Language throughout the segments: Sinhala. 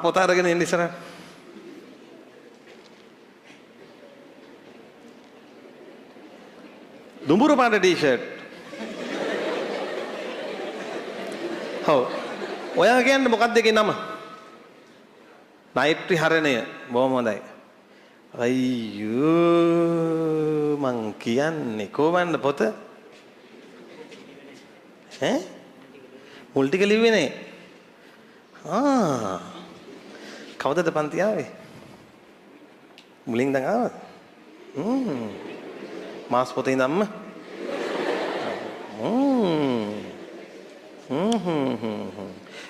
පොත අරගෙන එන්න ඉස්සරහ. දුඹුරු පාට ටී-ෂර්ට්. ඔව්. ඔයා කියන්නේ මොකක්ද ඒකේ නම? නයිට්‍රි හරණය. බොහොම හොඳයි. අයියෝ මං කියන්නේ කොහොමද පොත? ඈ? මුල් ටික ලිව්වේ නේ. කවදද පන්ති ආවේ? මුලින් ඉඳන් ආවද? මාස් පොතේ ඉඳන්ම?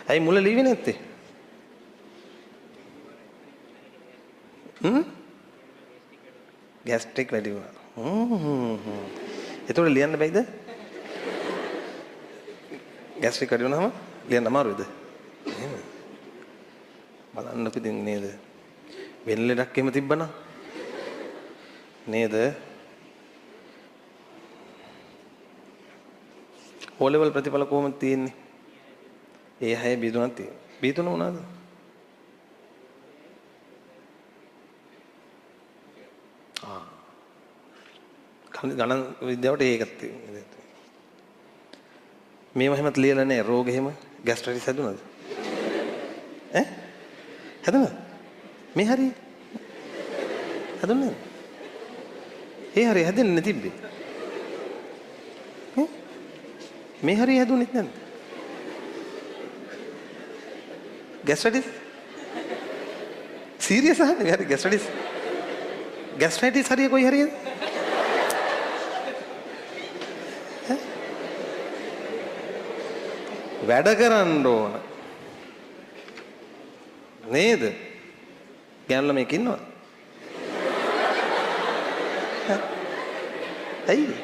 ඇයි මුල ලිව්වේ නැත්තේ? ගෑස්ට්‍රික් වැඩි වුණා. ඒතකොට ලියන්න බැයිද? ගෑස්ට්‍රික් වැඩි වුණාම ලියන්න අමාරුද? එහෙම. බලන්නකො ඉතින් නේද? වෙන ලෙඩක් එහෙම තිබ්බනම් නේද? O level ප්‍රතිඵල කොහොමද තියෙන්නේ? ඒ 6 B3ක් තියෙනවා. B3 මොනවාද? ගණන් විද්‍යාවට ඒකත් තියෙනවා. මේව හැමත් ලියලා නැහැ. රෝග එහෙම ગેස්ට්‍රයිටිස් හැදුනද? ඈ? හැදුනද? මේ හරිය? හැදුන්නේ නැද්ද? ඒ හරිය හැදෙන්නේ නැතිබ්බේ. මේ හරිය හැදුනෙත් නැද්ද? ગેස්ට්‍රයිටිස්? සීරියස් අහන්නේ මේ හරිය ગેස්ට්‍රයිටිස්? ગેස්ට්‍රයිටිස් හරිය කොයි හරියද? වැඩ කරන්න ඕන නේද? ගෑනු ළමෙක් ඉන්නවද? ඇයි?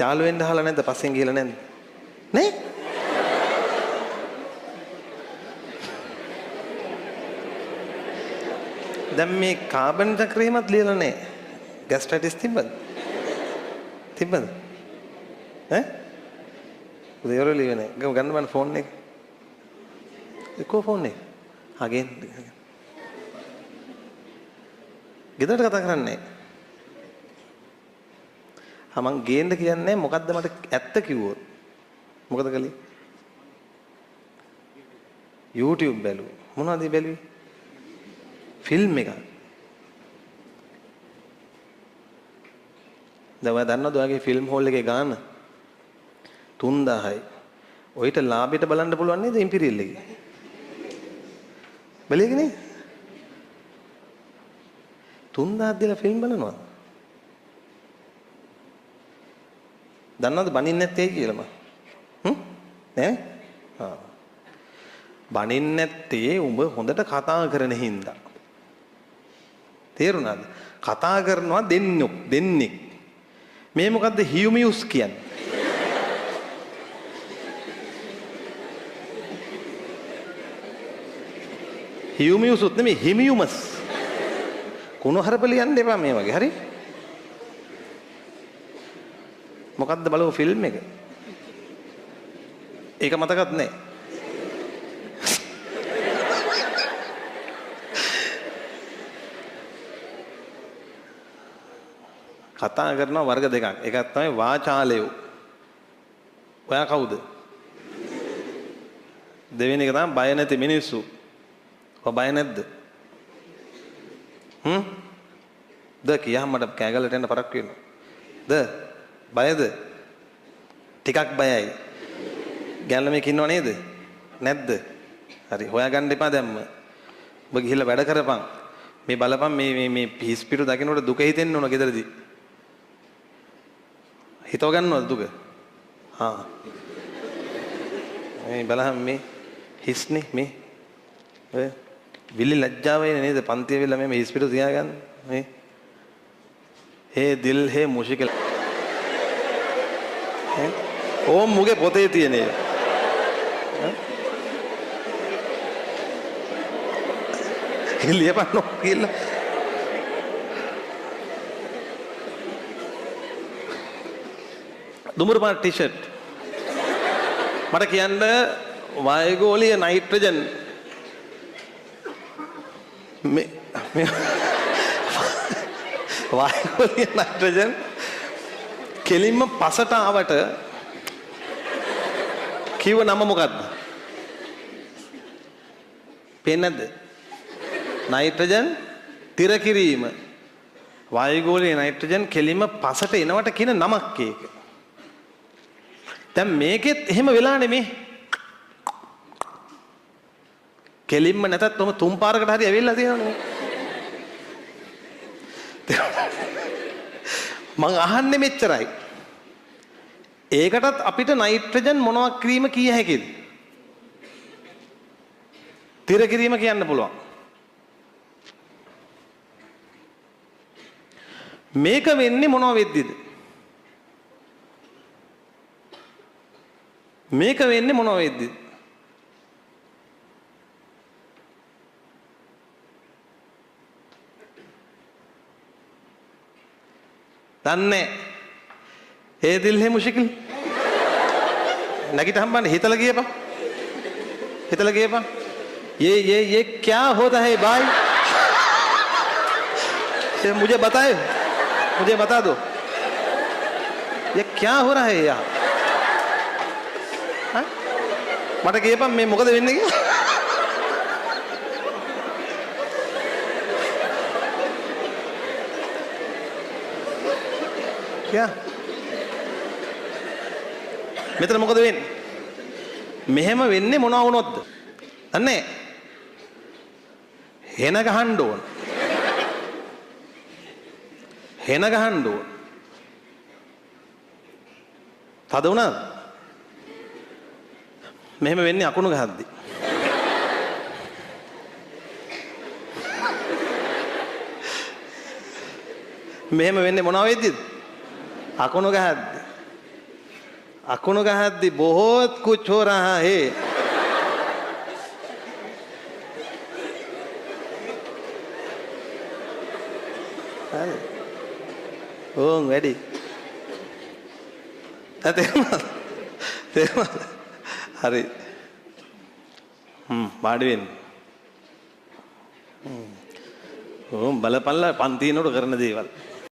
යාළු වෙන්න අහලා නැද්ද? පස්සෙන් ගිහලා නැද්ද? නේ? දැන් මේ කාබන් චක්‍රෙමත් ලියලා නැහැ. ગેස්ට්‍රයිටිස් තිබ්බද? තිබ්බද? ඈ? උදේවරු ලියන්නේ නැහැ. ගන්න බෑ ෆෝන් එක. එක්කෝ ෆෝන් එක. හගෙන්. ගෙදරට කතා කරන්නේ. මං ගේන්න කියන්නේ මොකද්ද මට ඇත්ත කිව්වොත්. මොකද කළේ? YouTube බැලුවා. මොනවද බැලුවේ? ෆිල්ම් එකක්. දැන් ඔයා දන්නවද ඔයාගේ ෆිල්ම් හෝල් එකේ ගාන 3000යි. ඔයිට ලාභයට බලන්න පුළුවන් නේද ඉම්පීරියල් එකේ? බලේකනේ 3000ක් දීලා ෆිල්ම් බලනවා. දන්නවද බනින්නේ නැත්තේ කියලා මම? නෑ? බනින්නේ නැත්තේ උඹ හොඳට කතා කරන හින්දා. තේරුණාද? කතා කරනවා දෙන්නෙක්. මේ මොකද්ද හියුමියුස් කියන්නේ? හියුමියුස්ුත් නෙමෙයි හිමියුමස්. කුණු හරප ලියන්න එපා මේ වගේ. හරි? මොකද්ද බලව ෆිල්ම් එක? ඒක මතකත් නැහැ. කතා කරනවා වර්ග දෙකක්. එකක් තමයි වාචාලයෝ. ඔයා කවුද? දෙවෙනි එක තමයි බය නැති මිනිස්සු. ඔය බය නැද්ද? ද කියාම මට කෑගලට යන්න පරක් වෙනවා. ද බයද? ටිකක් බයයි. ගැල්ලමෙක් ඉන්නව නේද? නැද්ද? හරි හොයාගන්න එපා දැම්ම. ඔබ ගිහිල්ලා වැඩ කරපන්. මේ බලපන් මේ පිස් පිටු දකින්නකොට දුක හිතෙන්න ඕන ගෙදරදී. හිතව ගන්නවද දුක? මේ බලහන් මේ හිස්නේ මේ. ඔය විලි ලැජ්ජාවයි නේද? පන්තිය වෙලා මේ හිස් පිටු තියාගන්න. මේ හේ දිල් හේ මුෂිකල්. ඕම් මුගේ පොතේ තියෙන එක. ලියපන්නෝ කියලා. දුඹුරු පාට ටී-ෂර්ට්. මට කියන්න වායුගෝලීය නයිට්‍රජන් වායුගෝලීය නයිට්‍රජන් කෙලින්ම පසට ආවට කිව්ව නම මොකද්ද? පේන්නේ නැද්ද? නයිට්‍රජන් තිර කිරීම. වායුගෝලීය නයිට්‍රජන් කෙලින්ම පසට එනවට කියන නමක් ඒක. දැන් මේකෙත් එහෙම වෙලා නෙමේ. කෙලින්ම නැතත් ඔහම තුන් පාරකට හරි ඇවිල්ලා තියෙනවනේ. මං අහන්නේ මෙච්චරයි. ඒකටත් අපිට නයිට්‍රජන් මොනවා ක්‍රීම කිය හැකිද? තිර කිරීම කියන්න පුළුවන්. මේක වෙන්නේ මොනවා වෙද්දිද? මේක වෙන්නේ මොනවා වෙද්දිද? දන්නේ ඒ दिल है मुश्किल नगीट हम बने हितल गए पा ये क्या होता है भाई ये मुझे बता दो ये क्या हो रहा है यार मट गए पा मैं मुकद वेन्ने क्या මෙතන මොකද වෙන්නේ? මෙහෙම වෙන්නේ මොනවා වුණොත්ද? දන්නේ? හෙන ගහන්න ඕන. හෙන ගහන්න ඕන. තද වුණාද? මෙහෙම වෙන්නේ අකුණු ගහද්දි. මෙහෙම වෙන්නේ මොනවා වෙද්දිද? अकुनो गहद्दी बहुत कुछ हो रहा है ओं रेडी हरी बाड़वेन ओं बलपल्ला पंतीनोड करने देवल